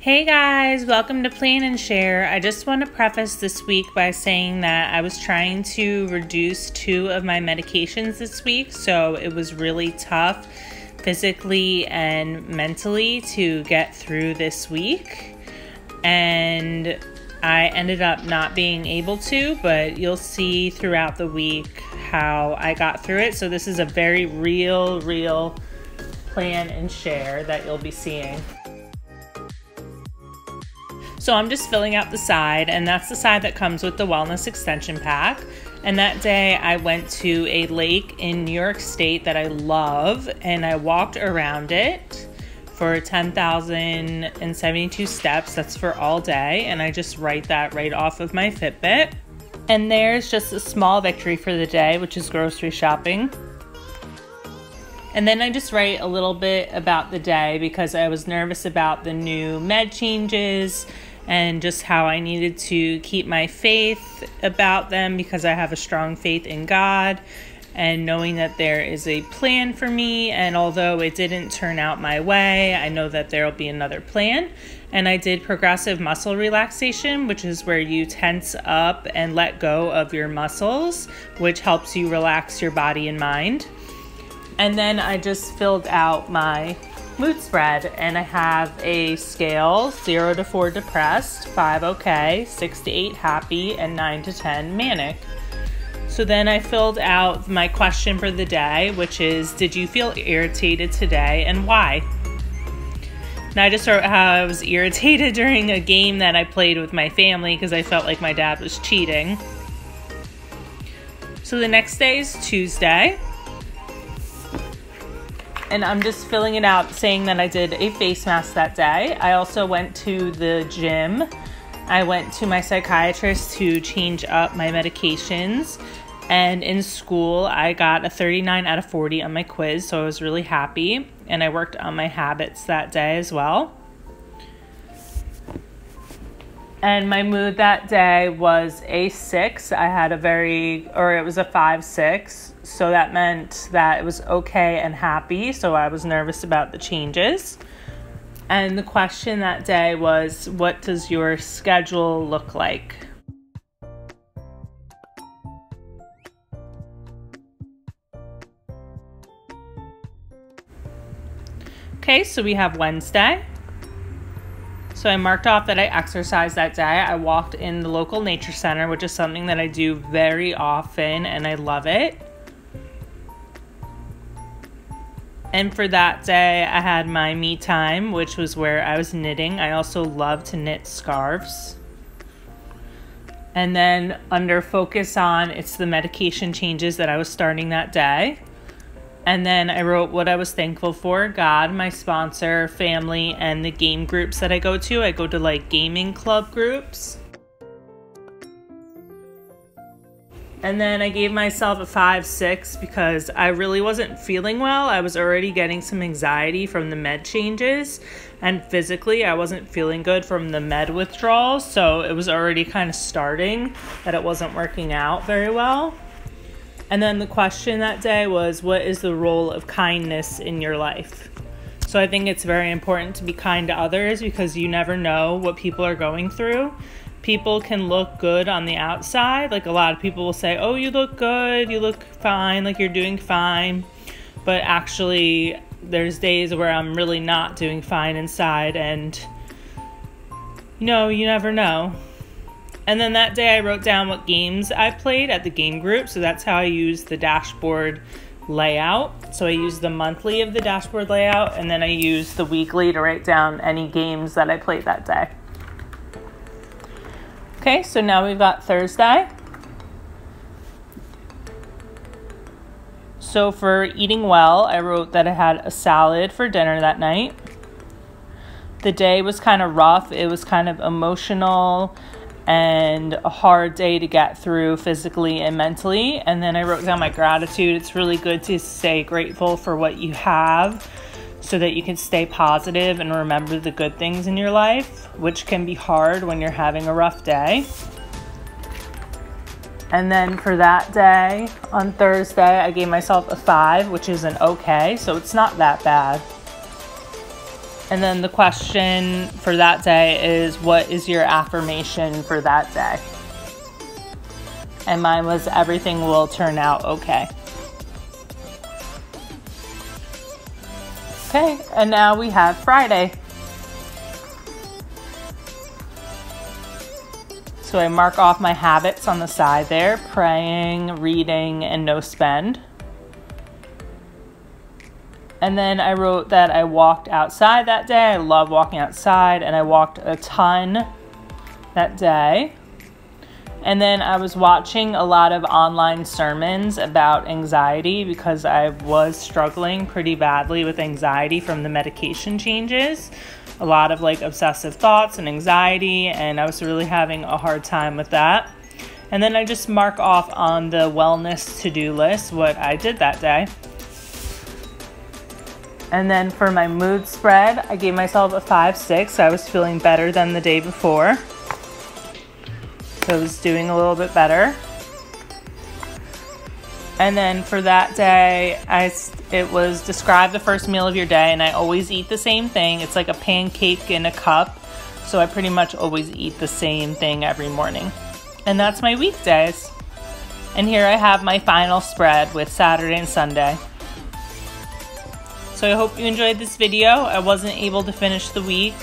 Hey guys, welcome to Plan and Share. I just want to preface this week by saying that I was trying to reduce 2 of my medications this week, so it was really tough physically and mentally to get through this week, and I ended up not being able to, but you'll see throughout the week how I got through it. So this is a very real Plan and Share that you'll be seeing. So I'm just filling out the side, and that's the side that comes with the wellness extension pack. And that day I went to a lake in New York State that I love, and I walked around it for 10,072 steps. That's for all day, and I just write that right off of my Fitbit. And there's just a small victory for the day, which is grocery shopping. And then I just write a little bit about the day because I was nervous about the new med changes and just how I needed to keep my faith about them because I have a strong faith in God and knowing that there is a plan for me. And although it didn't turn out my way, I know that there will be another plan. And I did progressive muscle relaxation, which is where you tense up and let go of your muscles, which helps you relax your body and mind. And then I just filled out my mood spread, and I have a scale 0 to 4 depressed, 5 okay, 6 to 8 happy, and 9 to 10 manic. So then I filled out my question for the day, which is, did you feel irritated today and why? And I just wrote how I was irritated during a game that I played with my family because I felt like my dad was cheating. So the next day is Tuesday. And I'm just filling it out saying that I did a face mask that day. I also went to the gym. I went to my psychiatrist to change up my medications. And in school, I got a 39 out of 40 on my quiz, so I was really happy. And I worked on my habits that day as well. And my mood that day was a 6. I had it was a 5-6. So that meant that it was okay and happy. So I was nervous about the changes. And the question that day was, what does your schedule look like? Okay, so we have Wednesday. So I marked off that I exercised that day. I walked in the local nature center, which is something that I do very often, and I love it. And for that day, I had my me time, which was where I was knitting. I also love to knit scarves. And then under focus on, it's the medication changes that I was starting that day. And then I wrote what I was thankful for: God, my sponsor, family, and the game groups that I go to. I go to like gaming club groups. And then I gave myself a 5-6 because I really wasn't feeling well. I was already getting some anxiety from the med changes, and physically I wasn't feeling good from the med withdrawals. So it was already kind of starting that it wasn't working out very well. And then the question that day was, what is the role of kindness in your life? So I think it's very important to be kind to others because you never know what people are going through. People can look good on the outside. Like a lot of people will say, oh, you look good, you look fine, like you're doing fine. But actually, there's days where I'm really not doing fine inside, and you never know. And then that day I wrote down what games I played at the game group. So that's how I used the dashboard layout. So I used the monthly of the dashboard layout, and then I used the weekly to write down any games that I played that day. Okay, so now we've got Thursday. So for eating well, I wrote that I had a salad for dinner that night. The day was kind of rough. It was kind of emotional and a hard day to get through physically and mentally. And then I wrote down my gratitude. It's really good to stay grateful for what you have so that you can stay positive and remember the good things in your life, which can be hard when you're having a rough day. And then for that day, on Thursday, I gave myself a 5, which is an okay, so it's not that bad. And then the question for that day is, what is your affirmation for that day? And mine was, everything will turn out okay. Okay, and now we have Friday. So I mark off my habits on the side there: praying, reading, and no spend. And then I wrote that I walked outside that day. I love walking outside, and I walked a ton that day. And then I was watching a lot of online sermons about anxiety because I was struggling pretty badly with anxiety from the medication changes. A lot of like obsessive thoughts and anxiety, and I was really having a hard time with that. And then I just mark off on the wellness to-do list what I did that day. And then for my mood spread, I gave myself a 5-6. So I was feeling better than the day before. So I was doing a little bit better. And then for that day, it was describe the first meal of your day, and I always eat the same thing. It's like a pancake in a cup, so I pretty much always eat the same thing every morning. And that's my weekdays. And here I have my final spread with Saturday and Sunday. So I hope you enjoyed this video. I wasn't able to finish the week.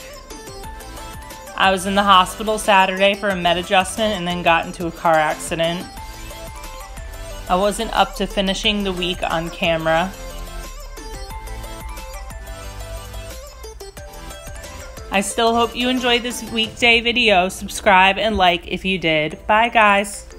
I was in the hospital Saturday for a med adjustment and then got into a car accident. I wasn't up to finishing the week on camera. I still hope you enjoyed this weekday video. Subscribe and like if you did. Bye guys.